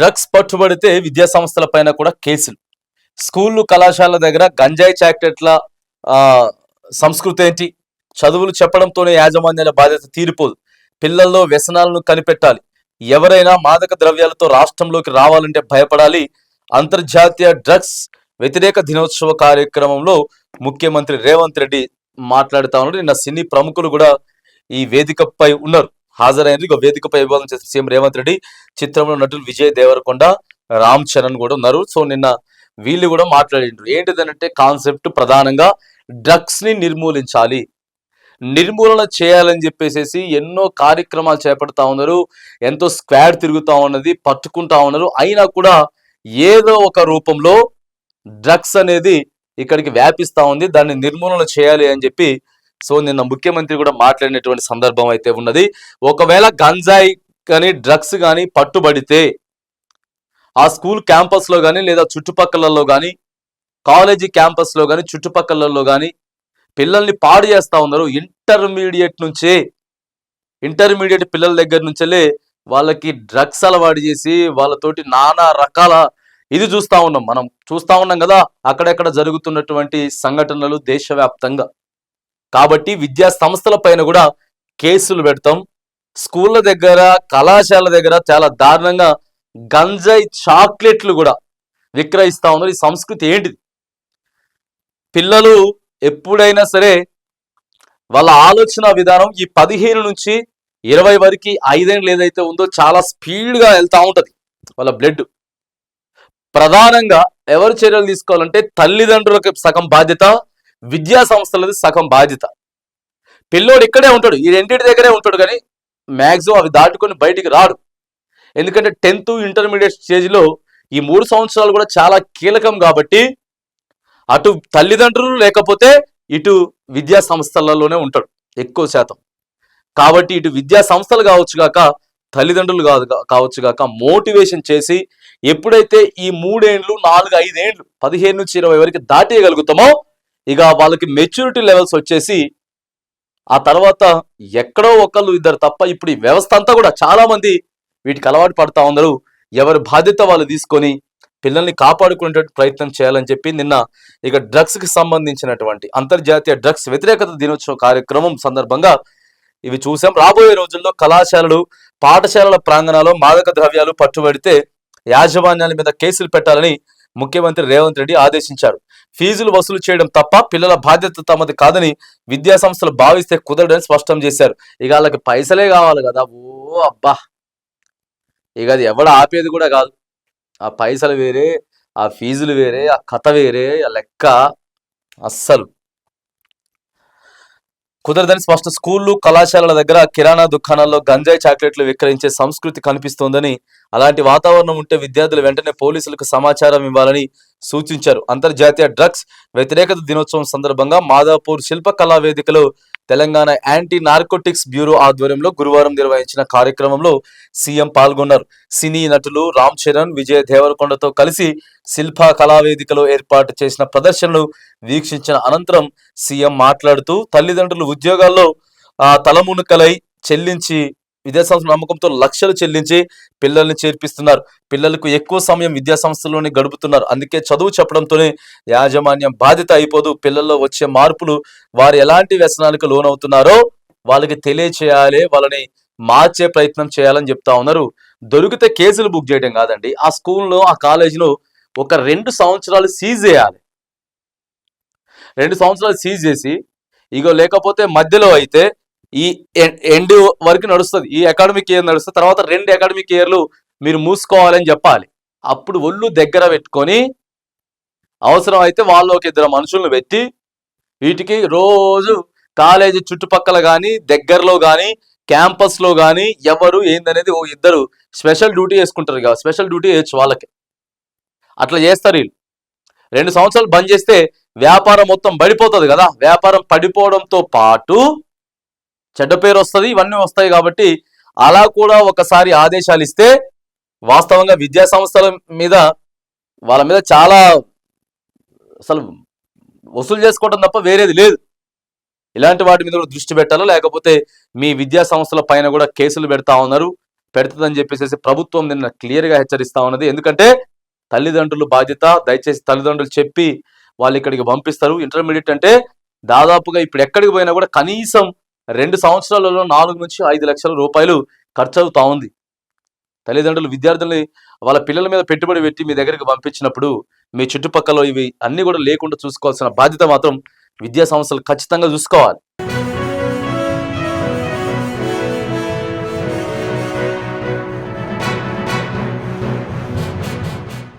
Drugs పట్టుబడితే విద్యా సంస్థల పైన కూడా కేసులు. స్కూళ్ళు కళాశాలల దగ్గర గంజాయి చాక్లెట్ల ఆ, సంస్కృతి ఏంటి? చదువులు చెప్పడంతోనే యాజమాన్యాల బాధ్యత తీరిపోదు. పిల్లల్లో వ్యసనాలను కనిపెట్టాలి. ఎవరైనా మాదక ద్రవ్యాలతో రాష్ట్రంలోకి రావాలంటే భయపడాలి. అంతర్జాతీయ డ్రగ్స్ వ్యతిరేక దినోత్సవ కార్యక్రమంలో ముఖ్యమంత్రి రేవంత్ రెడ్డి మాట్లాడుతా ఉన్నారు. నిన్న సినీ ప్రముఖులు కూడా ఈ వేదికపై ఉన్నారు, హాజరైనది. ఇక వేదికపై విభాగం చేసిన సీఎం రేవంత్ రెడ్డి, చిత్రంలో నటులు విజయ్ దేవరకొండ, రామ్ చరణ్ కూడా ఉన్నారు. సో నిన్న వీళ్ళు కూడా మాట్లాడిండ్రు. ఏంటిదనంటే కాన్సెప్ట్ ప్రధానంగా డ్రగ్స్ ని నిర్మూలన చేయాలని చెప్పేసి ఎన్నో కార్యక్రమాలు చేపడతా ఉన్నారు. ఎంతో స్క్వాడ్ తిరుగుతా ఉన్నది, పట్టుకుంటా ఉన్నారు. అయినా కూడా ఏదో ఒక రూపంలో డ్రగ్స్ అనేది ఇక్కడికి వ్యాపిస్తా ఉంది. దాన్ని నిర్మూలన చేయాలి అని చెప్పి సో నిన్న ముఖ్యమంత్రి కూడా మాట్లాడినటువంటి సందర్భం అయితే ఉన్నది. ఒకవేళ గంజాయి కానీ డ్రగ్స్ కానీ పట్టుబడితే ఆ స్కూల్ క్యాంపస్ లో కానీ లేదా చుట్టుపక్కలలో కానీ, కాలేజీ క్యాంపస్ లో కానీ చుట్టుపక్కలలో కానీ పిల్లల్ని పాడు చేస్తా ఉన్నారు. ఇంటర్మీడియట్ పిల్లల దగ్గర నుంచే వాళ్ళకి డ్రగ్స్ అలవాటు చేసి వాళ్ళతోటి నానా రకాల ఇది మనం చూస్తా ఉన్నాం కదా అక్కడెక్కడ జరుగుతున్నటువంటి సంఘటనలు దేశవ్యాప్తంగా. కాబట్టి విద్యా సంస్థల పైన కూడా కేసులు పెడతాం. స్కూళ్ళ దగ్గర, కళాశాల దగ్గర చాలా దారుణంగా గంజాయి చాక్లెట్లు కూడా విక్రయిస్తా ఉన్నారు. ఈ సంస్కృతి ఏంటిది? పిల్లలు ఎప్పుడైనా సరే వాళ్ళ ఆలోచన విధానం ఈ 15 నుంచి 20 వరకు 5 ఏళ్ళు ఏదైతే ఉందో చాలా స్పీడ్గా వెళ్తూ ఉంటుంది వాళ్ళ బ్లడ్. ప్రధానంగా ఎవరు చర్యలు తీసుకోవాలంటే తల్లిదండ్రులకు సగం బాధ్యత, విద్యా సంస్థలది సగం బాధ్యత. పిల్లోడు ఇక్కడే ఉంటాడు, ఈ రెండింటి దగ్గరే ఉంటాడు, కానీ మ్యాక్సిమం అవి దాటుకొని బయటికి రాడు. ఎందుకంటే 10th ఇంటర్మీడియట్ స్టేజ్లో ఈ 3 సంవత్సరాలు కూడా చాలా కీలకం. కాబట్టి అటు తల్లిదండ్రులు లేకపోతే ఇటు విద్యా సంస్థలలోనే ఉంటాడు ఎక్కువ శాతం. కాబట్టి ఇటు విద్యా సంస్థలు కావచ్చు గాక, తల్లిదండ్రులు కావచ్చు గాక మోటివేషన్ చేసి ఎప్పుడైతే ఈ 3 ఏళ్ళు 4-5 ఏళ్ళు 15 నుంచి 20 వరకు దాటేయగలుగుతామో ఇక వాళ్ళకి మెచ్యూరిటీ లెవెల్స్ వచ్చేసి ఆ తర్వాత ఎక్కడో ఒకళ్ళు ఇద్దరు తప్ప ఇప్పుడు ఈ వ్యవస్థ అంతా కూడా చాలా మంది వీటికి అలవాటు పడతా ఉన్నారు. ఎవరి బాధ్యత వాళ్ళు తీసుకొని పిల్లల్ని కాపాడుకునే ప్రయత్నం చేయాలని చెప్పి నిన్న ఇక డ్రగ్స్ కి సంబంధించినటువంటి అంతర్జాతీయ డ్రగ్స్ వ్యతిరేకత దినోత్సవ కార్యక్రమం సందర్భంగా ఇవి చూసాం. రాబోయే రోజుల్లో కళాశాలలు, పాఠశాలల ప్రాంగణాల్లో మాదక ద్రవ్యాలు పట్టుబడితే యాజమాన్యాల మీద కేసులు పెట్టాలని ముఖ్యమంత్రి రేవంత్ రెడ్డి ఆదేశించారు. ఫీజులు వసూలు చేయడం తప్ప పిల్లల బాధ్యత తమది కాదని విద్యా సంస్థలు భావిస్తే కుదరదని స్పష్టం చేశారు. ఇక వాళ్ళకి పైసలే కావాలి కదా. ఓ అబ్బా, ఇక అది ఎవడ ఆపేది కూడా కాదు. ఆ పైసలు వేరే, ఆ ఫీజులు వేరే, ఆ కథ వేరే, ఆ లెక్క అస్సలు కుదరదని స్పష్టం. స్కూళ్ళు, కళాశాలల దగ్గర కిరాణా దుకాణాల్లో గంజాయి చాక్లెట్లు విక్రయించే సంస్కృతి కనిపిస్తోందని, అలాంటి వాతావరణం ఉంటే విద్యార్థులు వెంటనే పోలీసులకు సమాచారం ఇవ్వాలని సూచించారు. అంతర్జాతీయ డ్రగ్స్ వ్యతిరేకత దినోత్సవం సందర్భంగా మాదాపూర్ శిల్పకళా వేదికలో తెలంగాణ యాంటీ నార్కోటిక్స్ బ్యూరో ఆధ్వర్యంలో గురువారం నిర్వహించిన కార్యక్రమంలో సీఎం పాల్గొన్నారు. సినీ నటులు రామ్ చరణ్, విజయ్ దేవరకొండతో కలిసి శిల్ప కళావేదికలో ఏర్పాటు చేసిన ప్రదర్శనలు వీక్షించిన అనంతరం సీఎం మాట్లాడుతూ తల్లిదండ్రులు ఉద్యోగాల్లో తలమునకలై చెల్లించి విద్యాసంస్థల నమ్మకంతో లక్షలు చెల్లించి పిల్లల్ని చేర్పిస్తున్నారు. పిల్లలకు ఎక్కువ సమయం విద్యా సంస్థల్లోనే గడుపుతున్నారు. అందుకే చదువు చెప్పడంతోనే యాజమాన్యం బాధ్యత అయిపోదు. పిల్లల్లో వచ్చే మార్పులు, వారు ఎలాంటి వ్యసనాలకు లోనవుతున్నారో వాళ్ళకి తెలియచేయాలి, వాళ్ళని మార్చే ప్రయత్నం చేయాలని చెప్తా ఉన్నారు. దొరికితే కేసులు బుక్ చేయడం కాదండి, ఆ స్కూల్లో, ఆ కాలేజీలో ఒక 2 సంవత్సరాలు సీజ్ చేయాలి. 2 సంవత్సరాలు సీజ్ చేసి ఇగో లేకపోతే మధ్యలో అయితే ఈ ఎండ్ వరకు నడుస్తుంది, ఈ అకాడమిక్ ఇయర్ నడుస్తుంది, తర్వాత 2 అకాడమిక్ ఇయర్లు మీరు మూసుకోవాలని చెప్పాలి. అప్పుడు ఒళ్ళు దగ్గర పెట్టుకొని అవసరం అయితే వాళ్ళు ఒక 2 మనుషులను పెట్టి వీటికి రోజు కాలేజీ చుట్టుపక్కల కానీ, దగ్గరలో కానీ, క్యాంపస్లో కానీ ఎవరు ఏందనేది 2 స్పెషల్ డ్యూటీ వేసుకుంటారు. ఇక స్పెషల్ డ్యూటీ వేయచ్చు వాళ్ళకి. అట్లా చేస్తారు వీళ్ళు. 2 సంవత్సరాలు బంద్ చేస్తే వ్యాపారం మొత్తం పడిపోతుంది కదా. వ్యాపారం పడిపోవడంతో పాటు చెడ్డ పేరు వస్తుంది, ఇవన్నీ వస్తాయి. కాబట్టి అలా కూడా ఒకసారి ఆదేశాలు ఇస్తే వాస్తవంగా విద్యా సంస్థల మీద, వాళ్ళ మీద చాలా అసలు వసూలు చేసుకోవడం తప్ప వేరేది లేదు. ఇలాంటి వాటి మీద కూడా దృష్టి పెట్టాలి. లేకపోతే మీ విద్యా సంస్థల పైన కూడా కేసులు పెడతా ఉన్నారు. పెడుతుందని చెప్పేసి ప్రభుత్వం నిన్న క్లియర్ గా హెచ్చరిస్తా ఉన్నది. ఎందుకంటే తల్లిదండ్రులు బాధ్యత, దయచేసి తల్లిదండ్రులు చెప్పి వాళ్ళు ఇక్కడికి పంపిస్తారు. ఇంటర్మీడియట్ అంటే దాదాపుగా ఇప్పుడు ఎక్కడికి పోయినా కూడా కనీసం 2 సంవత్సరాలలో 4 నుంచి 5 లక్షల రూపాయలు ఖర్చు అవుతా ఉంది. తల్లిదండ్రులు విద్యార్థుల్ని వాళ్ళ పిల్లల మీద పెట్టుబడి పెట్టి మీ దగ్గరికి పంపించినప్పుడు మీ చుట్టుపక్కల ఇవి అన్ని కూడా లేకుండా చూసుకోవాల్సిన బాధ్యత మాత్రం విద్యా సంస్థలు ఖచ్చితంగా చూసుకోవాలి.